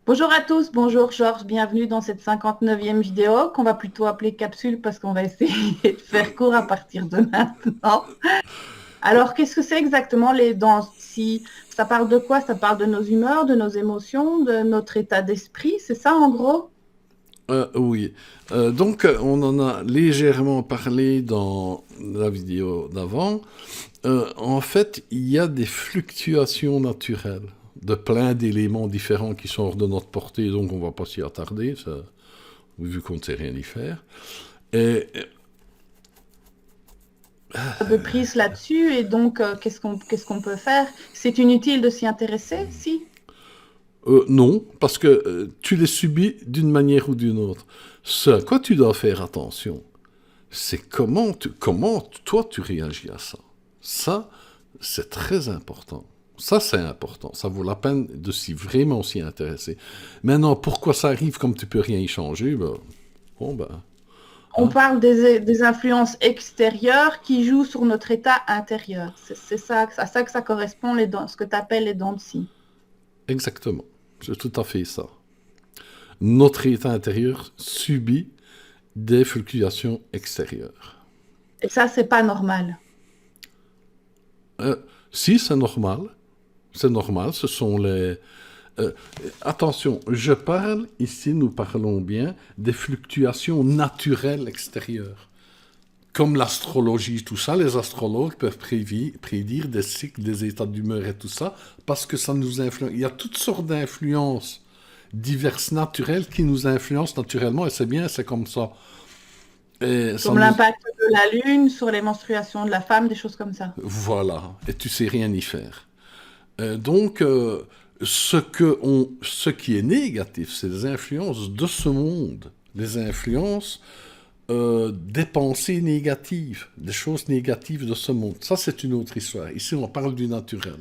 Bonjour à tous, bonjour Georges, bienvenue dans cette 59e vidéo qu'on va plutôt appeler capsule parce qu'on va essayer de faire court à partir de maintenant. Alors, qu'est-ce que c'est exactement les danses? Si ça parle de quoi? Ça parle de nos humeurs, de nos émotions, de notre état d'esprit, c'est ça en gros? Oui. On en a légèrement parlé dans la vidéo d'avant. En fait, il y a des fluctuations naturelles de plein d'éléments différents qui sont hors de notre portée, donc on ne va pas s'y attarder, ça, vu qu'on ne sait rien y faire. Et, De prise là-dessus et donc qu'est-ce qu'on peut faire? C'est inutile de s'y intéresser, si? non, parce que tu les subis d'une manière ou d'une autre. Ce à quoi tu dois faire attention, c'est toi, tu réagis à ça. Ça, c'est très important. Ça, c'est important. Ça vaut la peine de vraiment s'y intéresser. Maintenant, pourquoi ça arrive comme tu peux rien y changer, ben, bon, ben, On hein, parle des influences extérieures qui jouent sur notre état intérieur. C'est ça, à ça que ça correspond, ce que tu appelles les dents de scie. exactement. C'est tout à fait ça. Notre état intérieur subit des fluctuations extérieures. Et ça, c'est pas normal. Euh, Si, c'est normal. C'est normal, ce sont les... euh, attention, je parle, ici nous parlons bien, des fluctuations naturelles extérieures. Comme l'astrologie, tout ça, les astrologues peuvent prédire des cycles, des états d'humeur et tout ça, parce que ça nous influence. Il y a toutes sortes d'influences diverses naturelles qui nous influencent naturellement, et c'est bien, c'est comme ça. Et ça Comme nous... l'impact de la lune sur les menstruations de la femme, des choses comme ça. Voilà, et tu sais rien y faire. Donc, ce qui est négatif, c'est les influences de ce monde, les influences des pensées négatives, des choses négatives de ce monde. Ça, c'est une autre histoire. Ici, on parle du naturel.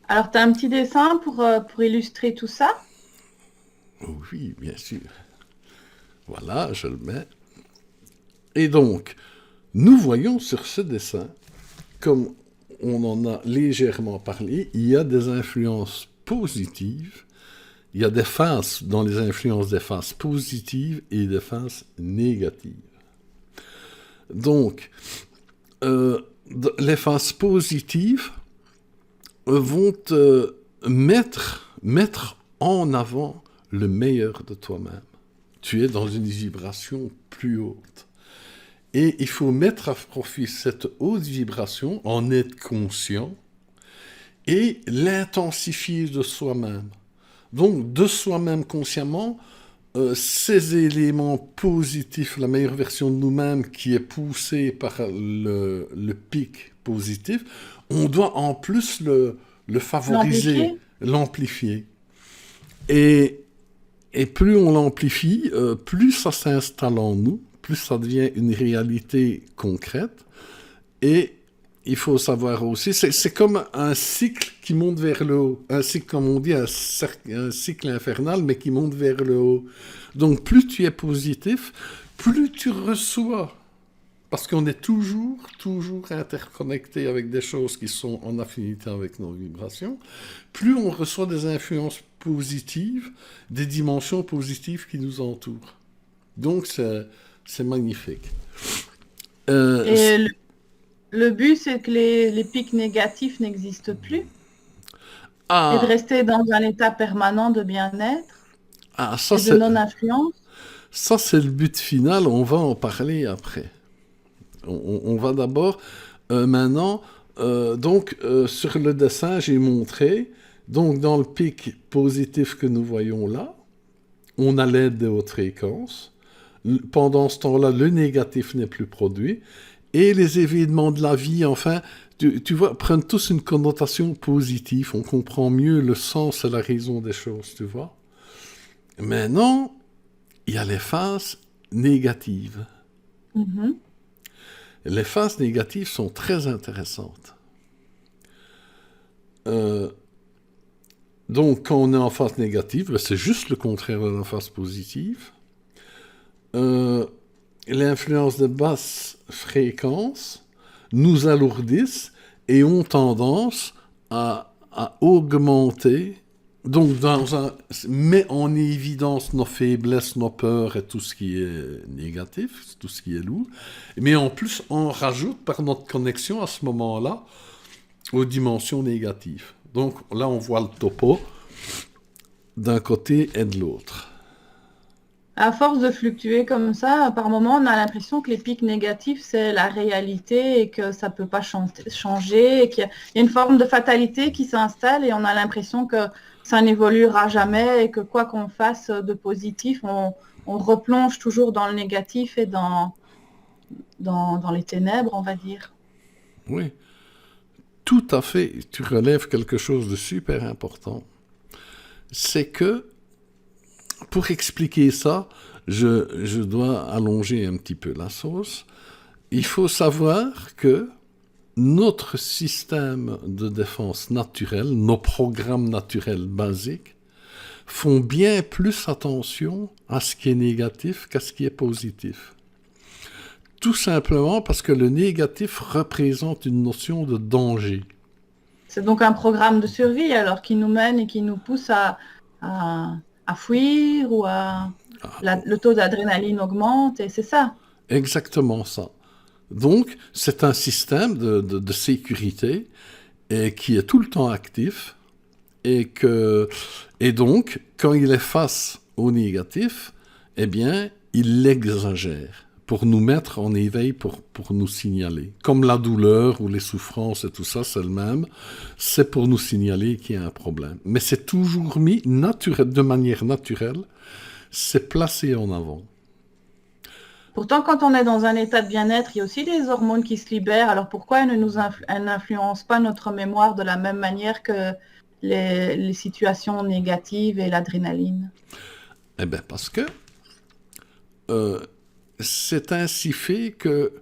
Alors, tu as un petit dessin pour illustrer tout ça? Oui, bien sûr. Voilà, je le mets. Et donc, nous voyons sur ce dessin, comme on en a légèrement parlé, il y a des influences positives. Il y a des phases dans les influences, des phases positives et des phases négatives. Donc, euh, les phases positives vont te mettre en avant le meilleur de toi-même. Tu es dans une vibration plus haute. Et il faut mettre à profit cette haute vibration, en être conscient, et l'intensifier de soi-même. Donc, de soi-même consciemment, ces éléments positifs, la meilleure version de nous-mêmes qui est poussée par le pic positif, on doit en plus le favoriser, L'amplifier? l'amplifier. Et, et plus on l'amplifie, plus ça s'installe en nous, plus ça devient une réalité concrète. Et il faut savoir aussi, c'est comme un cycle qui monte vers le haut. Un cycle, comme on dit, un cycle infernal, mais qui monte vers le haut. Donc, plus tu es positif, plus tu reçois. Parce qu'on est toujours interconnecté avec des choses qui sont en affinité avec nos vibrations. Plus on reçoit des influences positives, des dimensions positives qui nous entourent. Donc, c'est magnifique. Euh, Et le but, c'est que les pics négatifs n'existent plus et de ah, rester dans un état permanent de bien-être ah, et de non-influence. ça c'est le but final, on va en parler après. On va d'abord, maintenant, sur le dessin, j'ai montré, donc dans le pic positif que nous voyons là, on a l'aide des hautes fréquences. Pendant ce temps-là, le négatif n'est plus produit. Et les événements de la vie, enfin, tu vois, prennent tous une connotation positive. On comprend mieux le sens et la raison des choses, tu vois. Maintenant, il y a les phases négatives. Mhm. Les phases négatives sont très intéressantes. Euh, donc, quand on est en phase négative, ben, c'est juste le contraire de la phase positive. Euh, L'influence de basse fréquence nous alourdissent et ont tendance à augmenter Donc, met en évidence nos faiblesses, nos peurs et tout ce qui est négatif, tout ce qui est lourd. Mais en plus, on rajoute par notre connexion à ce moment-là aux dimensions négatives. Donc là, on voit le topo d'un côté et de l'autre. À force de fluctuer comme ça, par moment, on a l'impression que les pics négatifs, c'est la réalité et que ça ne peut pas changer, et qu'il y a une forme de fatalité qui s'installe et on a l'impression que ça n'évoluera jamais et que quoi qu'on fasse de positif, on replonge toujours dans le négatif et dans les ténèbres, on va dire. Oui, tout à fait. Tu relèves quelque chose de super important. C'est que, pour expliquer ça, je dois allonger un petit peu la sauce. Il faut savoir que notre système de défense naturel, nos programmes naturels basiques, font bien plus attention à ce qui est négatif qu'à ce qui est positif. Tout simplement parce que le négatif représente une notion de danger. C'est donc un programme de survie alors qui nous mène et qui nous pousse à fuir ou le taux d'adrénaline augmente et c'est ça. Exactement ça. Donc, c'est un système de sécurité qui est tout le temps actif et donc, quand il est face au négatif, eh bien, il l'exagère pour nous mettre en éveil, pour nous signaler. Comme la douleur ou les souffrances et tout ça, c'est le même. C'est pour nous signaler qu'il y a un problème. Mais c'est toujours mis de manière naturelle, c'est placé en avant. Pourtant, quand on est dans un état de bien-être, il y a aussi des hormones qui se libèrent. Alors pourquoi elles n'influencent pas notre mémoire de la même manière que les situations négatives et l'adrénaline? Eh bien, parce que c'est ainsi fait que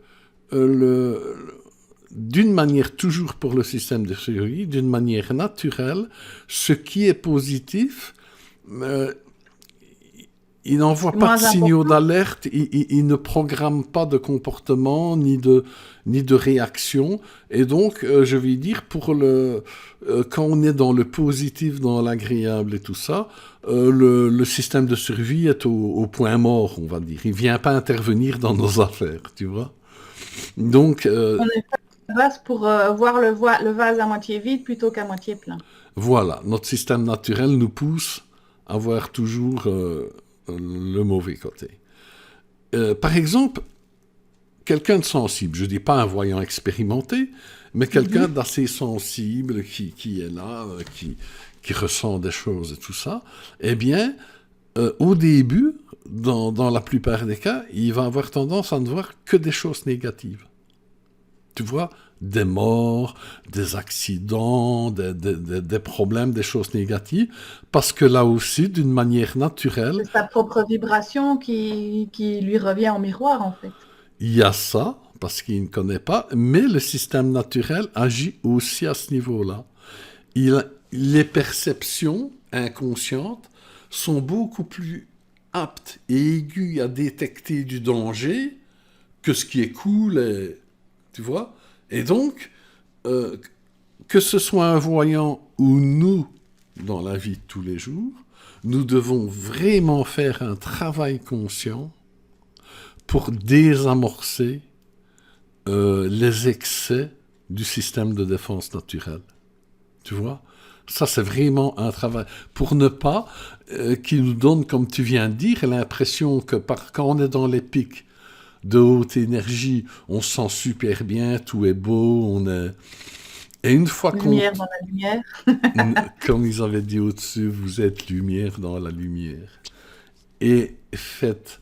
d'une manière toujours pour le système de survie, d'une manière naturelle, ce qui est positif, il n'envoie pas de signaux d'alerte, il ne programme pas de comportement ni de réaction. Et donc, je vais dire, quand on est dans le positif, dans l'agréable et tout ça, le système de survie est au point mort, on va dire. Il ne vient pas intervenir dans nos affaires, tu vois. Donc, on est base pour voir le vase à moitié vide plutôt qu'à moitié plein. Voilà, notre système naturel nous pousse à voir toujours le mauvais côté. Par exemple, quelqu'un de sensible, je ne dis pas un voyant expérimenté, mais quelqu'un d'assez sensible qui est là, qui ressent des choses et tout ça, eh bien, au début, dans la plupart des cas, il va avoir tendance à ne voir que des choses négatives. Tu vois, des morts, des accidents, des problèmes, des choses négatives, parce que là aussi, d'une manière naturelle... C'est sa propre vibration qui lui revient en miroir, en fait. Il y a ça, parce qu'il ne connaît pas, mais le système naturel agit aussi à ce niveau-là. Les perceptions inconscientes sont beaucoup plus aptes et aiguës à détecter du danger que ce qui est cool, tu vois. Et donc, que ce soit un voyant ou nous, dans la vie de tous les jours, nous devons vraiment faire un travail conscient pour désamorcer les excès du système de défense naturelle. Tu vois ? Ça, c'est vraiment un travail. Pour ne pas qu'il nous donne, comme tu viens de dire, l'impression que quand on est dans les pics de haute énergie, on se sent super bien, tout est beau, on est... Et une fois lumière dans la lumière. Comme ils avaient dit au-dessus, vous êtes lumière dans la lumière. Et faites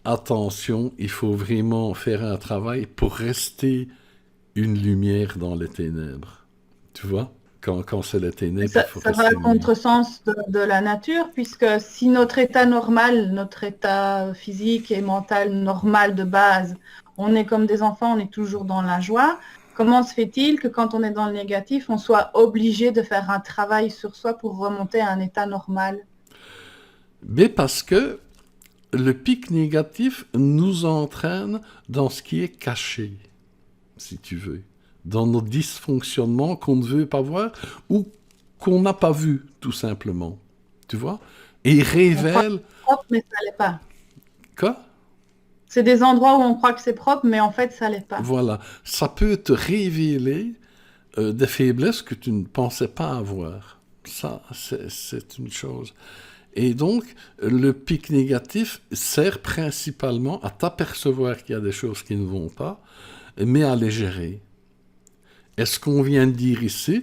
attention, il faut vraiment faire un travail pour rester une lumière dans les ténèbres. Tu vois ? Quand c'est les ténèbres, ça va à contresens de la nature, puisque si notre état normal, notre état physique et mental normal de base, on est comme des enfants, on est toujours dans la joie, comment se fait-il que quand on est dans le négatif, on soit obligé de faire un travail sur soi pour remonter à un état normal? Mais parce que le pic négatif nous entraîne dans ce qui est caché, si tu veux, dans nos dysfonctionnements qu'on ne veut pas voir ou qu'on n'a pas vu, tout simplement. Tu vois? Et il On croit que révèle... c'est propre, mais ça l'est pas. Quoi? C'est des endroits où on croit que c'est propre, mais en fait, ça l'est pas. Voilà. Ça peut te révéler des faiblesses que tu ne pensais pas avoir. Ça, c'est une chose. Et donc, le pic négatif sert principalement à t'apercevoir qu'il y a des choses qui ne vont pas, mais à les gérer. Et ce qu'on vient de dire ici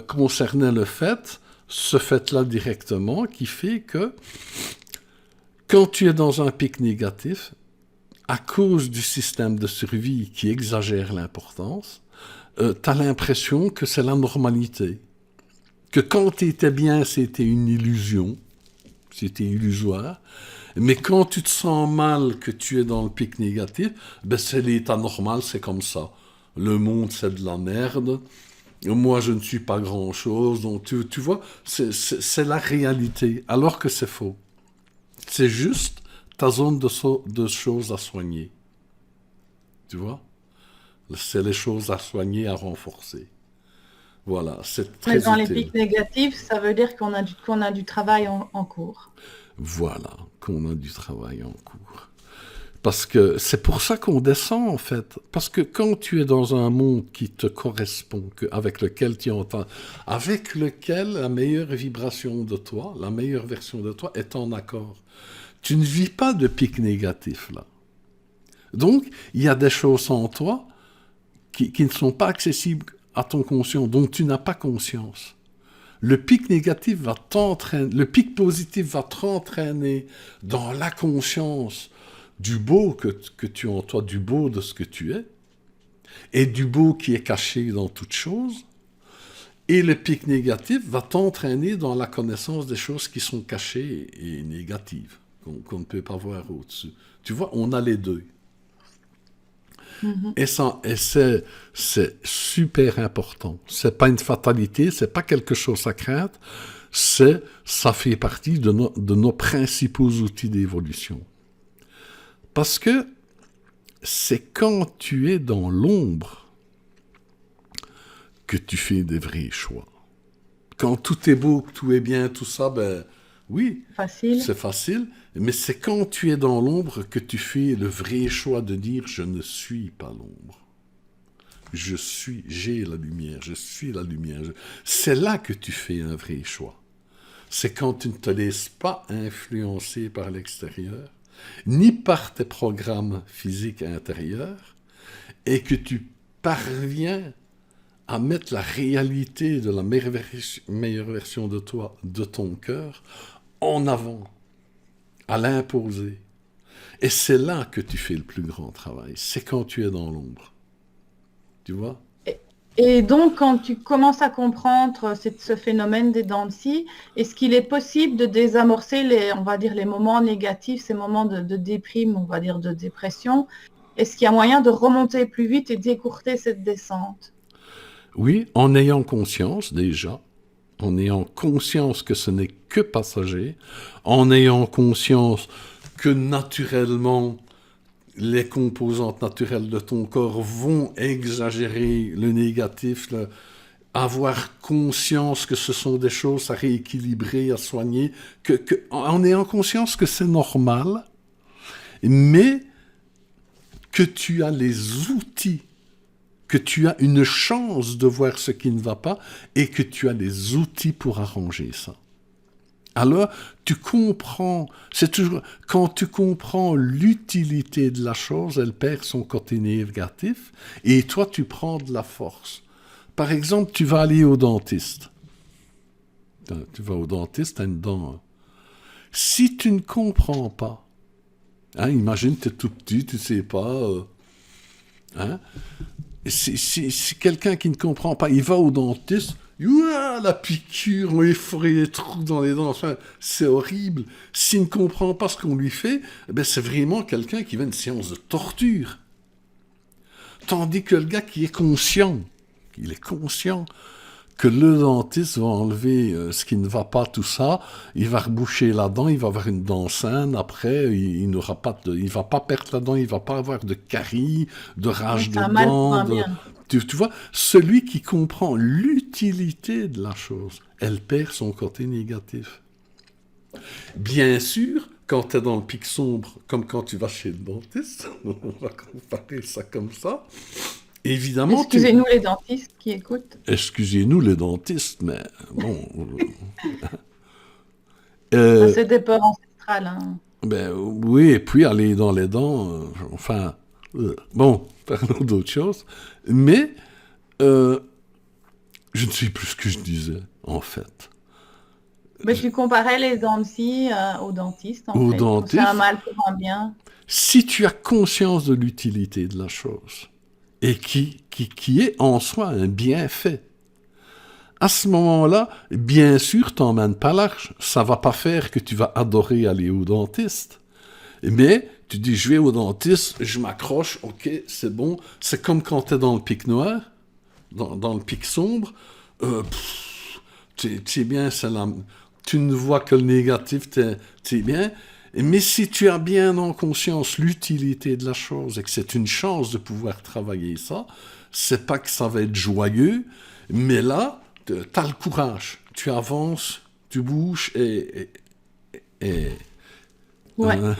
concernait ce fait-là directement, qui fait que quand tu es dans un pic négatif, à cause du système de survie qui exagère l'importance, tu as l'impression que c'est la normalité. Que quand tu étais bien, c'était une illusion, c'était illusoire. Mais quand tu te sens mal, que tu es dans le pic négatif, ben c'est l'état normal, c'est comme ça. Le monde, c'est de la merde. Moi, je ne suis pas grand-chose. Donc, tu vois, c'est la réalité, alors que c'est faux. C'est juste ta zone de choses à soigner. Tu vois? C'est les choses à soigner, à renforcer. Voilà, c'est On est très dans les utile. pics négatifs, ça veut dire qu'on a du travail en cours. Voilà, qu'on a du travail en cours. Parce que c'est pour ça qu'on descend, en fait. Parce que quand tu es dans un monde qui te correspond, avec lequel tu entends, avec lequel la meilleure vibration de toi, la meilleure version de toi est en accord, tu ne vis pas de pic négatif, là. Donc, il y a des choses en toi qui ne sont pas accessibles à ton conscient, dont tu n'as pas conscience. Le pic négatif va t'entraîner, le pic positif va t'entraîner dans la conscience du beau que tu as en toi, du beau de ce que tu es, et du beau qui est caché dans toute chose. Et le pic négatif va t'entraîner dans la connaissance des choses qui sont cachées et négatives, qu'on ne peut pas voir au-dessus. Tu vois, on a les deux. Mhm. Et c'est super important. C'est pas une fatalité, c'est pas quelque chose à craindre, ça fait partie de nos principaux outils d'évolution. Parce que c'est quand tu es dans l'ombre que tu fais des vrais choix. Quand tout est beau, que tout est bien, tout ça, ben oui, Facile. c'est facile, mais c'est quand tu es dans l'ombre que tu fais le vrai choix de dire « je ne suis pas l'ombre ». J'ai la lumière, je suis la lumière. C'est là que tu fais un vrai choix. C'est quand tu ne te laisses pas influencer par l'extérieur, ni par tes programmes physiques intérieurs, et que tu parviens à mettre la réalité de la meilleure version de toi, de ton cœur, en avant, à l'imposer. Et c'est là que tu fais le plus grand travail. C'est quand tu es dans l'ombre. Tu vois? Et donc, quand tu commences à comprendre ce phénomène des dents de scie, est-ce qu'il est possible de désamorcer on va dire, les moments négatifs, ces moments de déprime, on va dire, de dépression? Est-ce qu'il y a moyen de remonter plus vite et d'écourter cette descente? Oui, en ayant conscience déjà, en ayant conscience que ce n'est que passager, en ayant conscience que naturellement, les composantes naturelles de ton corps vont exagérer le négatif, avoir conscience que ce sont des choses à rééquilibrer, à soigner, en ayant conscience que c'est normal, mais que tu as les outils, que tu as une chance de voir ce qui ne va pas et que tu as les outils pour arranger ça. Alors, tu comprends, c'est toujours, quand tu comprends l'utilité de la chose, elle perd son côté négatif et toi, tu prends de la force. Par exemple, tu vas aller au dentiste. Tu vas au dentiste, tu as une dent. Si tu ne comprends pas, imagine, tu es tout petit, tu ne sais pas, si quelqu'un qui ne comprend pas, il va au dentiste, la piqûre, on lui ferait des trous dans les dents, enfin, c'est horrible. S'il ne comprend pas ce qu'on lui fait, c'est vraiment quelqu'un qui va à une séance de torture. Tandis que le gars qui est conscient, il est conscient que le dentiste va enlever ce qui ne va pas, tout ça, il va reboucher la dent, il va avoir une dent saine, après, il n'aura pas il va pas perdre la dent, il va pas avoir de caries, de rage de dents. Tu vois, celui qui comprend l'utilité de la chose, elle perd son côté négatif. Bien sûr, quand tu es dans le pic sombre, comme quand tu vas chez le dentiste, on va comparer ça comme ça, évidemment, Excusez-nous les dentistes qui écoutent. Excusez-nous les dentistes, mais bon... Ça, euh, c'est des peurs ancestrales. Hein. ben oui, et puis aller dans les dents, enfin... bon, parlons d'autre chose. Mais euh, je ne sais plus ce que je disais, en fait. Mais tu comparais les dents de scie aux dentistes, en Au fait. C'est un dentiste, mal pour un bien. si tu as conscience de l'utilité de la chose, et qui est en soi un bienfait, à ce moment-là, bien sûr, t'emmènes pas large. Ça va pas faire que tu vas adorer aller au dentiste. Mais tu dis, je vais au dentiste, je m'accroche, ok, c'est bon. C'est comme quand tu es dans le pic noir, dans le pic sombre. Tu es bien, tu ne vois que le négatif, tu es bien. Mais si tu as bien en conscience l'utilité de la chose et que c'est une chance de pouvoir travailler ça, c'est pas que ça va être joyeux, mais là, tu as le courage. Tu avances, tu bouges et Ouais. euh,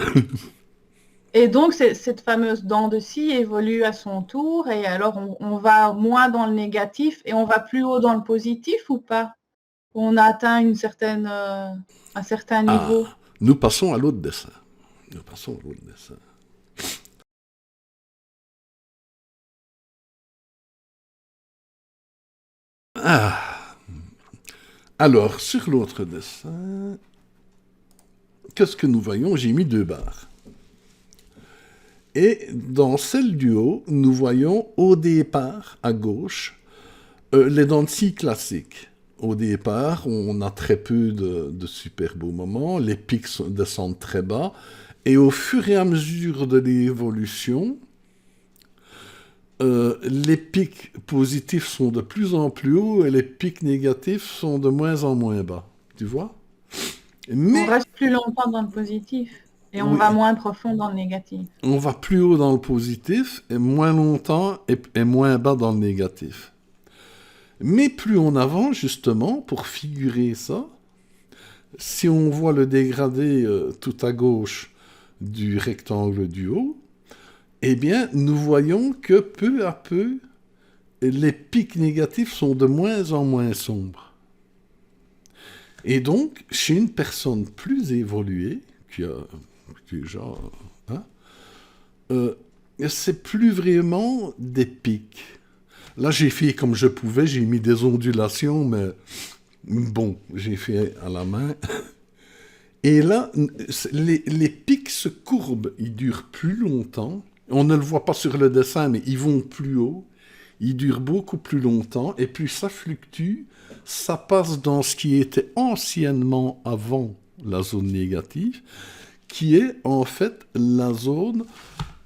Et donc, cette fameuse dent de scie évolue à son tour. Et alors, on va moins dans le négatif et on va plus haut dans le positif ou pas? On a atteint un certain ah, niveau. nous passons à l'autre dessin. Nous passons à l'autre dessin. Ah, alors, sur l'autre dessin, qu'est-ce que nous voyons? J'ai mis 2 barres. Et dans celle du haut, nous voyons au départ, à gauche, les dents de scie classiques. Au départ, on a très peu de super beaux moments, les pics descendent très bas, et au fur et à mesure de l'évolution, les pics positifs sont de plus en plus hauts et les pics négatifs sont de moins en moins bas. Tu vois? On Mais, reste plus longtemps dans le positif et on oui, va moins profond dans le négatif. on va plus haut dans le positif et moins longtemps et moins bas dans le négatif. Mais plus on avance, justement, pour figurer ça, si on voit le dégradé tout à gauche du rectangle du haut, eh bien, nous voyons que peu à peu, les pics négatifs sont de moins en moins sombres. Et donc, chez une personne plus évoluée, qui est genre, hein, euh, c'est plus vraiment des pics. Là, j'ai fait comme je pouvais, j'ai mis des ondulations, mais bon, j'ai fait à la main. Et là, les pics se courbent, ils durent plus longtemps. On ne le voit pas sur le dessin, mais ils vont plus haut. Ils durent beaucoup plus longtemps. Et puis ça fluctue. Ça passe dans ce qui était anciennement avant la zone négative, qui est en fait la zone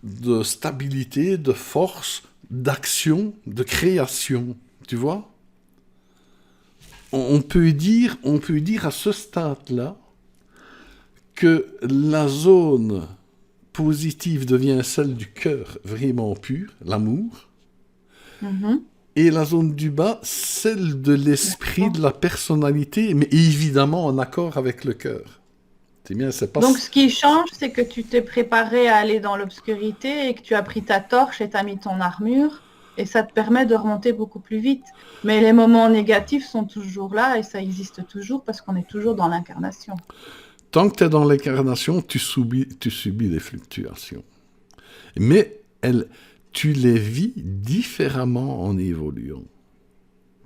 de stabilité, de force, d'action, de création. Tu vois? On peut dire à ce stade-là que la zone positive devient celle du cœur vraiment pur, l'amour, Mhm. et la zone du bas, celle de l'esprit, de la personnalité, mais évidemment en accord avec le cœur. C'est bien, c'est pas... Donc, ce qui change, c'est que tu t'es préparé à aller dans l'obscurité et que tu as pris ta torche et tu as mis ton armure. Et ça te permet de remonter beaucoup plus vite. Mais les moments négatifs sont toujours là et ça existe toujours parce qu'on est toujours dans l'incarnation. Tant que tu es dans l'incarnation, tu subis les fluctuations. Mais tu les vis différemment en évoluant.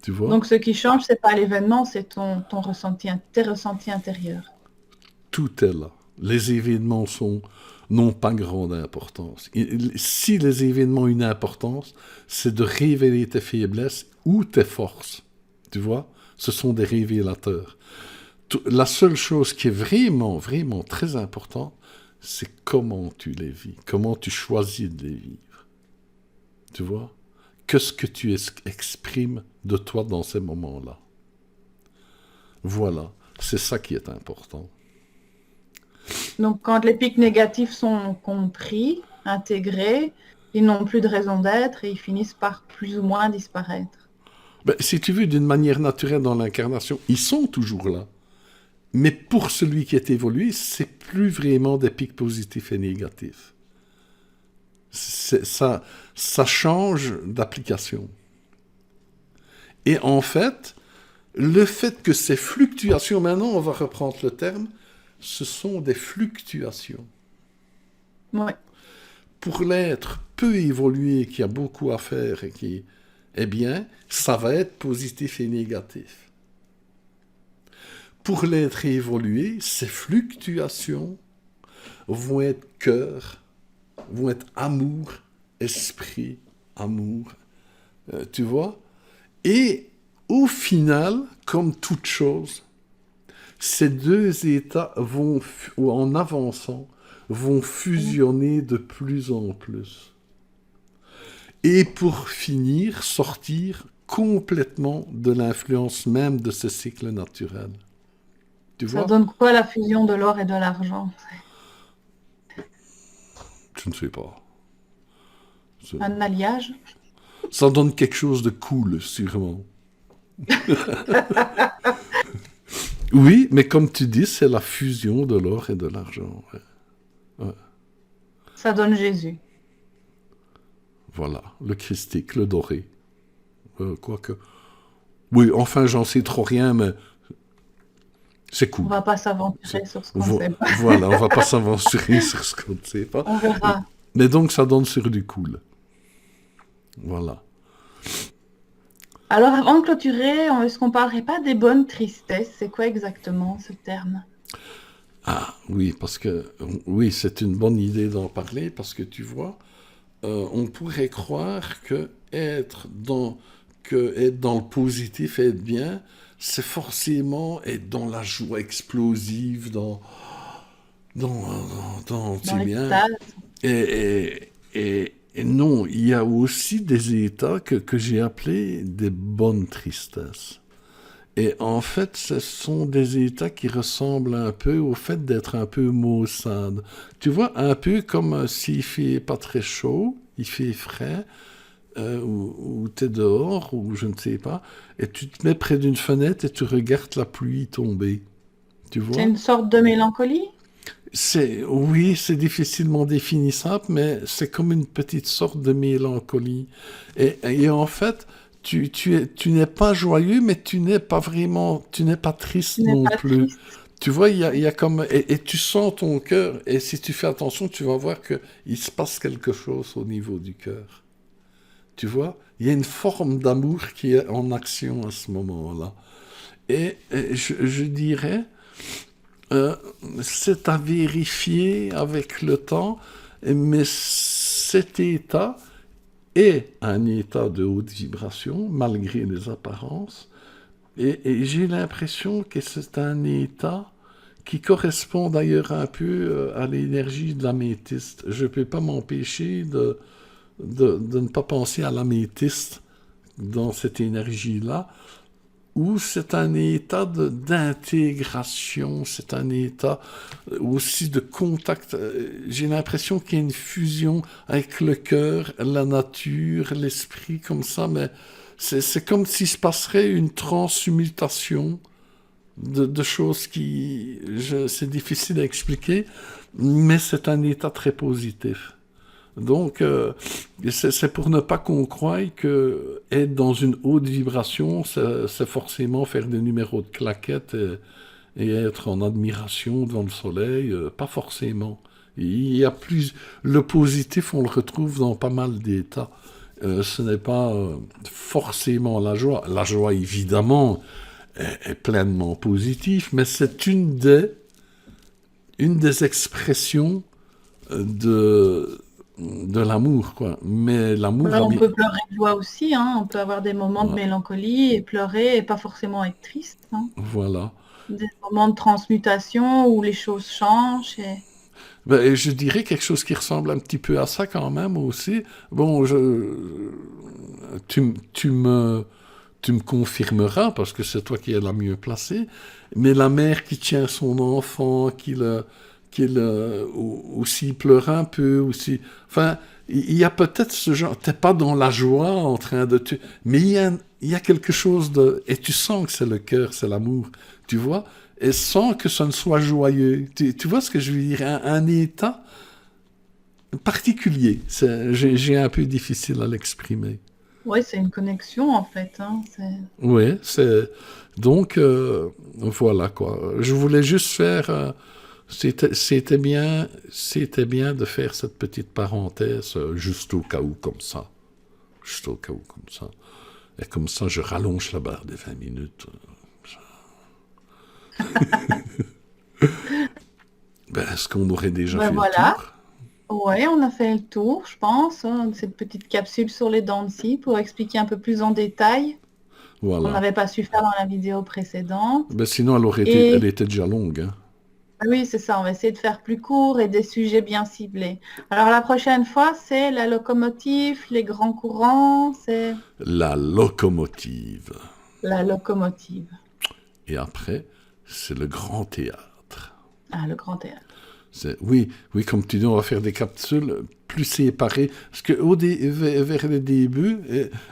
Tu vois? Donc, ce qui change, c'est pas l'événement, c'est ton ressenti, tes ressentis intérieurs. Tout est là. Les événements n'ont pas grande importance. Si les événements ont une importance, c'est de révéler tes faiblesses ou tes forces. Tu vois? Ce sont des révélateurs. La seule chose qui est vraiment, vraiment très importante, c'est comment tu les vis, comment tu choisis de les vivre. Tu vois? Qu'est-ce que tu exprimes de toi dans ces moments-là? Voilà, c'est ça qui est important. Donc, quand les pics négatifs sont compris, intégrés, ils n'ont plus de raison d'être et ils finissent par plus ou moins disparaître. Ben, si tu veux, d'une manière naturelle dans l'incarnation, ils sont toujours là. Mais pour celui qui est évolué, c'est plus vraiment des pics positifs et négatifs. Ça change d'application. Et en fait, le fait que ces fluctuations, maintenant on va reprendre le terme, ce sont des fluctuations. Ouais. Pour l'être peu évolué, qui a beaucoup à faire et qui est bien, ça va être positif et négatif. Pour l'être évolué, ces fluctuations vont être cœur, vont être amour, esprit, amour. Tu vois? Et au final, comme toute chose, ces deux états vont, en avançant, vont fusionner de plus en plus. Et pour finir, sortir complètement de l'influence même de ce cycle naturel. Tu Ça vois? donne quoi la fusion de l'or et de l'argent? Je ne sais pas. Un alliage? Ça donne quelque chose de cool, sûrement. Oui, mais comme tu dis, c'est la fusion de l'or et de l'argent. Ouais. Ça donne Jésus. Voilà, le christique, le doré. Quoique. Oui, enfin, j'en sais trop rien, mais c'est cool. On va pas s'aventurer sur ce qu'on ne sait pas. Voilà, on va pas s'aventurer sur ce qu'on ne sait pas. On verra. Mais donc, ça donne sur du cool. Voilà. Alors, avant de clôturer, est-ce qu'on parlerait pas des bonnes tristesses? C'est quoi exactement ce terme? Ah, oui, parce que, oui, c'est une bonne idée d'en parler, parce que tu vois, on pourrait croire que être dans le positif, être bien, c'est forcément être dans la joie explosive, Dans tu bien. l'extase? Et non, il y a aussi des états que j'ai appelés des bonnes tristesses. Et en fait, ce sont des états qui ressemblent un peu au fait d'être un peu maussade. Tu vois, un peu comme s'il fait pas très chaud, il fait frais, ou tu es dehors, ou je ne sais pas, et tu te mets près d'une fenêtre et tu regardes la pluie tomber. Tu C'est vois? une sorte de mélancolie? Oui, c'est difficilement définissable, mais c'est comme une petite sorte de mélancolie. Et en fait, tu n'es pas joyeux, mais tu n'es pas triste Tu n'es non pas plus. triste? Tu vois, il y a comme, et tu sens ton cœur, et si tu fais attention, tu vas voir qu'il se passe quelque chose au niveau du cœur. Tu vois, il y a une forme d'amour qui est en action à ce moment-là. Et je dirais, c'est à vérifier avec le temps, mais cet état est un état de haute vibration, malgré les apparences, et j'ai l'impression que c'est un état qui correspond d'ailleurs un peu à l'énergie de l'améthyste. Je ne peux pas m'empêcher de ne pas penser à l'améthyste dans cette énergie-là, où c'est un état d'intégration, c'est un état aussi de contact. J'ai l'impression qu'il y a une fusion avec le cœur, la nature, l'esprit, comme ça, mais c'est comme s'il se passerait une transmutation de choses c'est difficile à expliquer, mais c'est un état très positif. Donc, c'est pour ne pas qu'on croie que être dans une haute vibration, c'est forcément faire des numéros de claquettes et être en admiration devant le soleil. Pas forcément. Il y a le positif, on le retrouve dans pas mal d'états. Ce n'est pas forcément la joie. La joie, évidemment, est pleinement positive, mais c'est une des expressions de l'amour, quoi. Mais l'amour Alors, on peut pleurer de joie aussi, hein. On peut avoir des moments de Ouais. mélancolie et pleurer et pas forcément être triste, hein. Voilà. Des moments de transmutation où les choses changent. Ben, je dirais quelque chose qui ressemble un petit peu à ça quand même aussi. Bon, tu me confirmeras, parce que c'est toi qui es la mieux placée, mais la mère qui tient son enfant, aussi pleure un peu, aussi... Enfin, il y a peut-être ce genre... T'es pas dans la joie en train de... Mais il y a quelque chose de... Et tu sens que c'est le cœur, c'est l'amour, tu vois? et sans que ce ne soit joyeux. Tu vois ce que je veux dire? Un état particulier. J'ai un peu difficile à l'exprimer. Oui, c'est une connexion en fait. Hein. Oui, c'est... Donc, voilà quoi. Je voulais juste faire... c'était bien de faire cette petite parenthèse, juste au cas où comme ça. Juste au cas où comme ça. Et comme ça, je rallonge la barre des 20 minutes. Ben, est-ce qu'on aurait déjà fait le Voilà. tour? Oui, on a fait le tour, je pense, hein, de cette petite capsule sur les dents de scie pour expliquer un peu plus en détail ce qu'on Voilà. n'avait pas su faire dans la vidéo précédente. Ben, sinon, elle Et était déjà longue. Hein. oui, c'est ça, on va essayer de faire plus court et des sujets bien ciblés. Alors la prochaine fois, c'est la locomotive, les grands courants, c'est La locomotive. la locomotive. Et après, c'est le grand théâtre. Ah, le grand théâtre. Oui, comme tu dis, on va faire des capsules plus séparées. Parce que vers le début,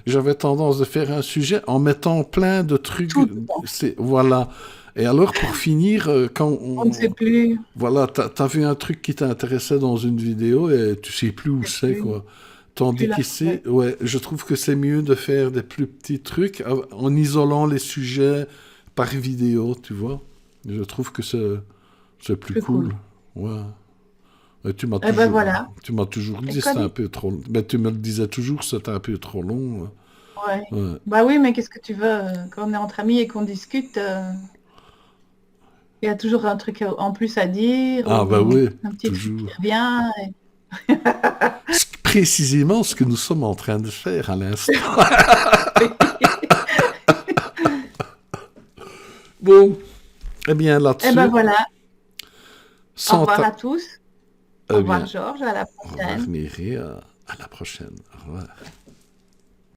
j'avais tendance de faire un sujet en mettant plein de trucs. Tout le temps. Voilà. Et alors, pour finir, quand On ne sait plus. voilà, t'as vu un truc qui t'intéressait dans une vidéo et tu sais plus où C'est c'est, plus, quoi. plus Tandis la qu'ici, trouver. ouais, je trouve que c'est mieux de faire des plus petits trucs en isolant les sujets par vidéo, tu vois. Je trouve que c'est plus Plus cool. cool. Ouais. Et Eh ben voilà. tu m'as toujours Et dit c'était un peu trop. Mais tu me le disais toujours c'était un peu trop long. ouais. Ouais. Bah oui, mais qu'est-ce que tu veux? Quand on est entre amis et qu'on discute, il y a toujours un truc en plus à dire Ah bah ou oui, un petit truc qui toujours. revient. Précisément ce que nous sommes en train de faire à l'instant. Bon, eh bien Eh ben là-dessus, voilà. Au sans revoir ta... à tous. Au Eh revoir bien, Georges, à la au revoir prochaine. Miri, à la prochaine. Au revoir.